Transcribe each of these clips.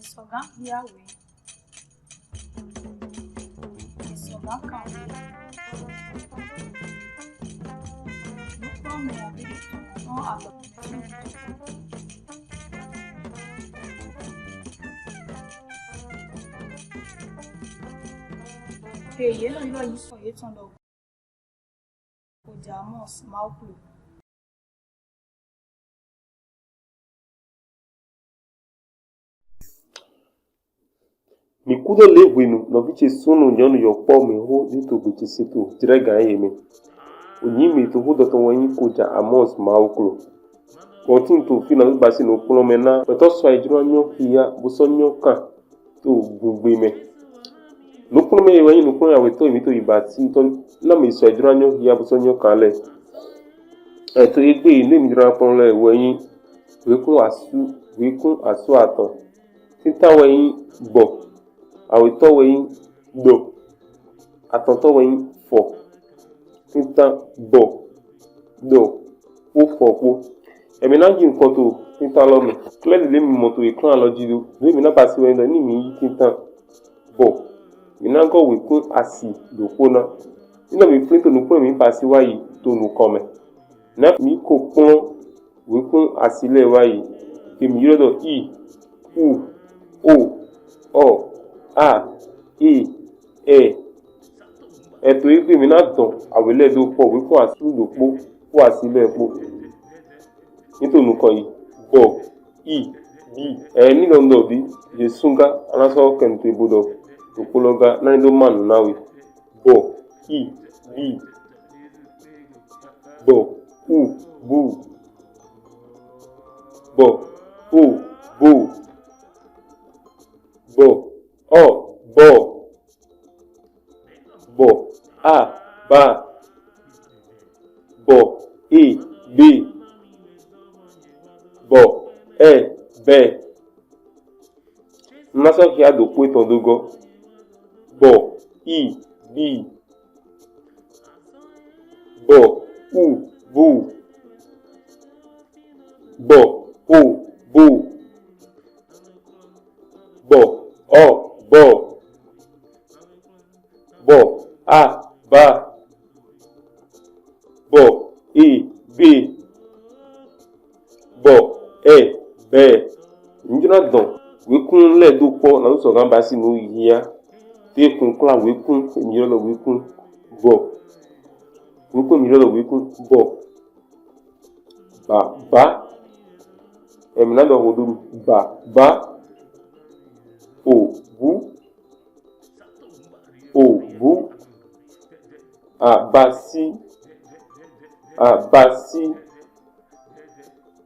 Sogan Yawe. Sogan Kawe. No come on, baby. No, I love you. Hey, you know you for it on the Ojamos, Mauplu. Mi kudo levwinu no viche sunu nyonu yokpo mi ho dito biche situ direga yeme. Onyimi to ho doto wanyi koja amos mauklo. Kontin to fina basi no kulo mena beto so ejuro nyo hiya buso nyo kan to gbugbe me. No kulo me wanyi no kulo ya weto imi to ibati to na mi so ejuro nyo hiya buso nyo kan le. To egbe ne mi dra pon le wanyi wekun asu ato. Tinta wanyi bo awitɔ wɛyin do atɔtɔ wɛyin fɔ tinta bɔ do kpofɔkpo ɛmina dzi nkɔto tinta lɔme klɛ de mi mɔto ekran alɔdzi do mi na basi wɛyin do ni mi yi tinta bɔ mina gɔ wekun asi do kpona ina mi fli to nukpɔ mi basi wayi to nukɔme na mi ko kplɔ wekun asi lɛ wayi emi yɔrɔ dɔ i u o ɔ a e e eto igbe mi na don awele do po wi fun asu do po fun asile po nítorí kan yìí bo i bi ni londo bi jesunga anaso kento ibodo opologa na ndo manu nawe bo i bi bo u bu bo o bo bo o bo a ba bo e be bo be naso ki ado po itan dogo bo i bi bo u bu bo o bo bo a ba bo e be bo be njuna don wekun le do po na so gan basi no yiya te kun kla wekun mi yo lo wekun bo ba emina do hodu ba o bu abasi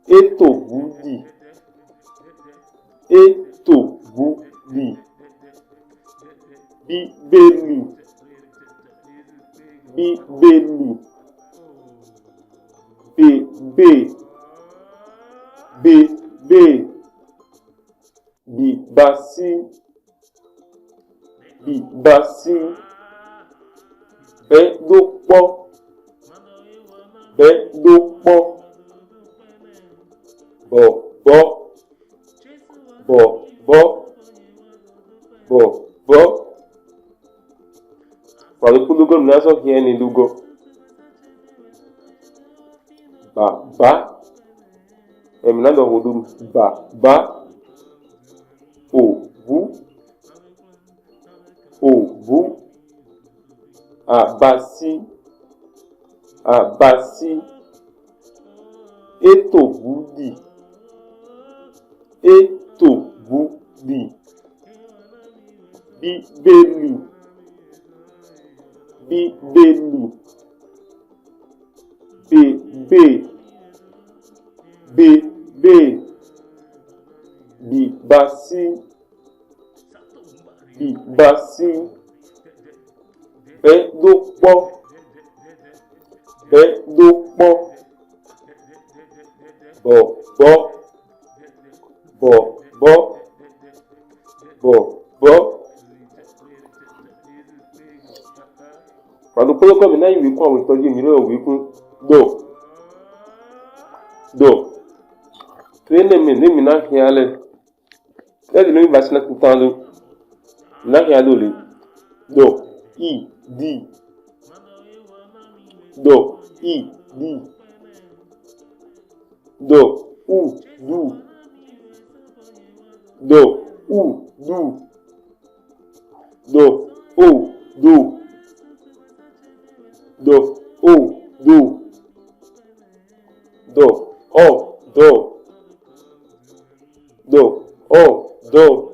eto budi bíbélì bèbè bíbásí bẹ́dópọ́ bọ̀bọ̀ pàdókù lógó mi lásán kí ẹni lógó bàbá ẹ̀mí náà lọ wòdó bàbá òbú àbásí ètò búdì bíbélì bèbè bíbásí bẹ́dópọ́ bọ̀bọ̀ pàdókòlókò mi náà ìwé kún àwọn ìtọ́jú mi lọ́wọ́ ìwé kún dọ̀ tó yẹn lèmi náà fi alẹ́ Let the learning vaccine tutando. Na ya dole. Do, I, D. Do, I, D. Do, U, du. Do, U, du. Do, O, do. Do, O, do. Do, O, do. Do, O, do.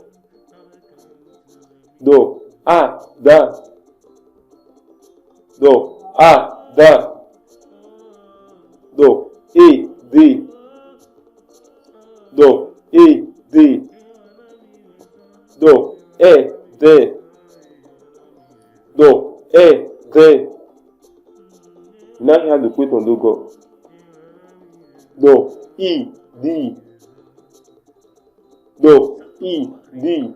Do, A, da. Do, A, da. Do, E, D. Do, E, D. Do, E, D. Do, E, D. Now you have to put on the go. Do, E, D. Do, E, D.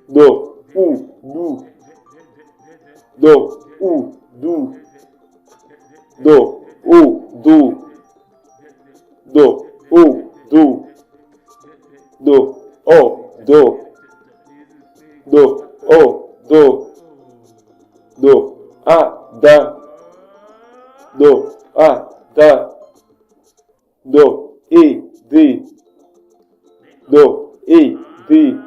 Do, U, du. Do, U, du. Do, O, do. Do, O, do. Do, O, do. Do, O, do. Do, A, da. Do, A, da. Do, E, D. Do, E, D.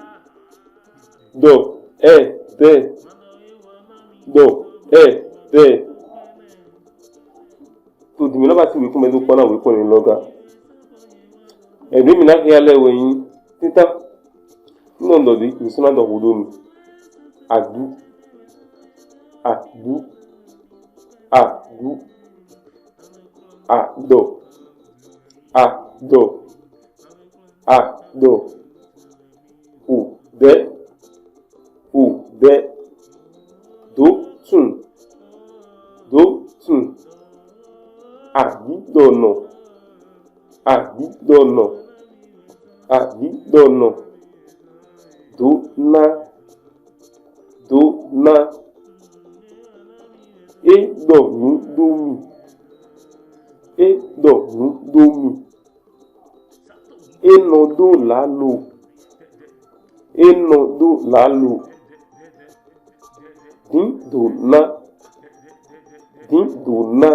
Do, E, D. Do, E, D. To di mi lọ́ba sí wíkún mẹ́lú pọ́nà wíkún ní lọ́gà. Ẹ̀dùn mi náà kí alẹ́ ìwé yín títà nínú ọ̀dọ̀dì ìsúná dọ̀wọ́dọ̀ mi. Àdú, àdú, àdú, àdọ̀, àdọ̀, àdọ̀, òdẹ́, òdẹ́, dótùn, dótùn. Àdídọ̀nà, àdídọ̀nà, àdídọ̀nà. Dóná, dóná. Édọ̀nù dómì, édọ̀nù dómì. Énọdó làálò, énọdó làálò. Dídòná, dídòná.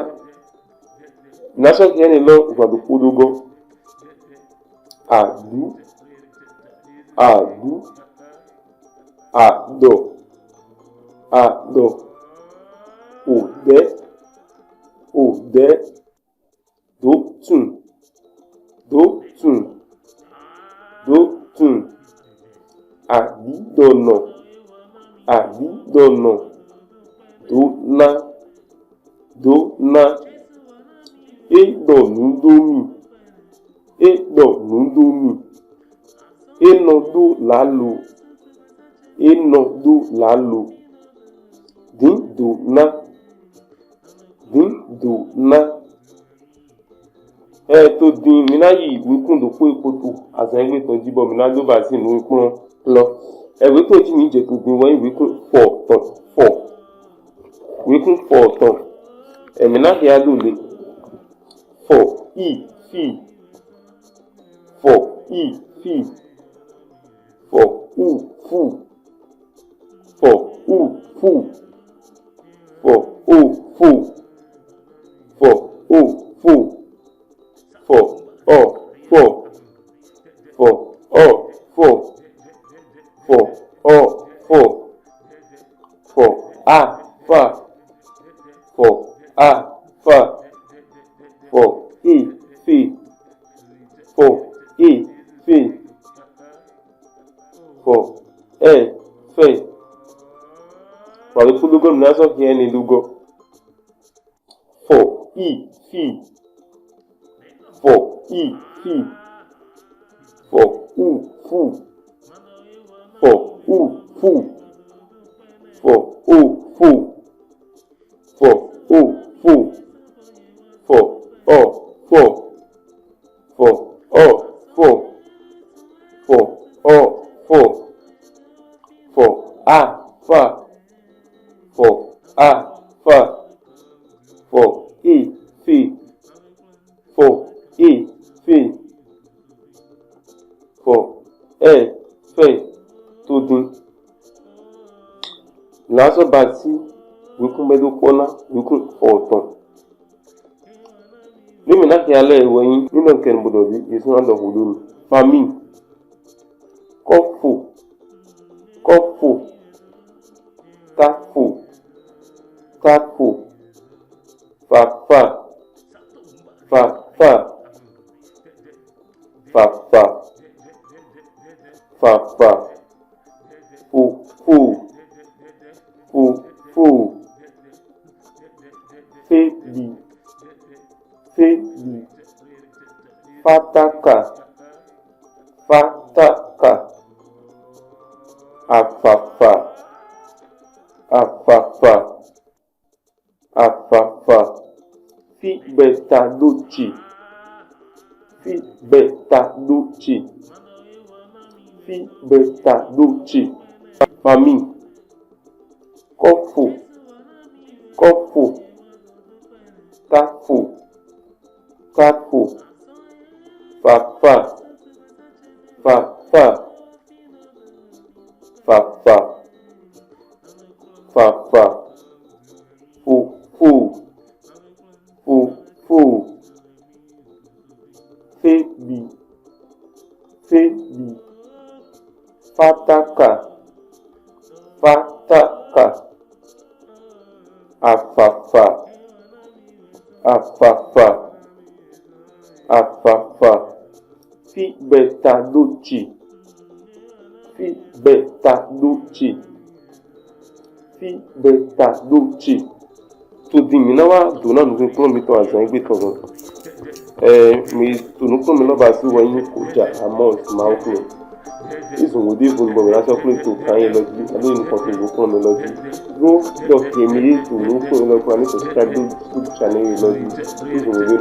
Nation kí ẹni lọ ìgbàdo kódógọ́. Àdú, àdú, àdọ̀, àdọ̀. Òdẹ́, òdẹ́. Dótùn, dótùn, dótùn. Àdídọ̀nà, àdídọ̀nà. Dóná, dóná. Édọ̀nù dómì, édọ̀nù dómì. Énọdó làálò, énọdó làálò. Dídòná, dídòná. To din mina yi wikun do po epoto asan egbe to jibo mina lo ba si nu wikun lo. Ẹ̀wé tó jí mi jẹ tó din wọ́n wikun fọ̀ tán fọ̀. Wikun fọ̀ tán. Ẹ̀mí náà kí á lò lè. Fọ̀ I, fi. Fọ̀ I, fi. Fọ̀ U, fu. Fọ̀ U, fu. Fọ̀ O, fu. Fọ̀ O, fu. Fọ̀ ọ, fọ̀. Fọ̀ ọ, fọ̀. Fọ̀ ọ, fọ̀. Fọ̀ a, fa. Fọ̀ a, fa. Fọ̀ I, fi. Fọ̀ I, fi. Fọ̀ ẹ, fẹ̀. Pàlú fún lógọ́ mi náà sọ kí ẹni lógọ́. Fọ̀ I, fi. Fọ̀ I, fi. Fọ̀ U, fu. Fọ̀ U, fu. Fọ̀ O, fu. Fọ̀ O, fu. Fọ̀ ọ, fọ̀. Fọ̀ ọ, fọ̀. Fọ̀ ọ, fọ̀. Fọ̀ a, fa. Fọ̀ a, fa. Fọ̀ I, fi. Fọ̀ I, fi. Fọ̀ fait, tudin. Lazo bati, wikun bedo kona, wikun oton. Nimi na kiale wenyi, nino ken budobi, yesu ando hudunu. Famille. Kofu. Tafu. Fafa. Fufu. Febi. Fataka. Afafa. Fibetadoci. Famille. Kofu. Tafu. Fafa. Fufu. Febi. Fataka. Afafa. Fibetadoci. Tudin mi na wa dona nu fun mi to azan gbe to mi tunu fun mi lo ba si won yin ko ja amount ma o fun izun wo de fun bo mi la so pé to kan yin loji alo ni ko fun fun mi loji go do ke mi tunu fun lo ko ni subscribe to channel loji izun wo de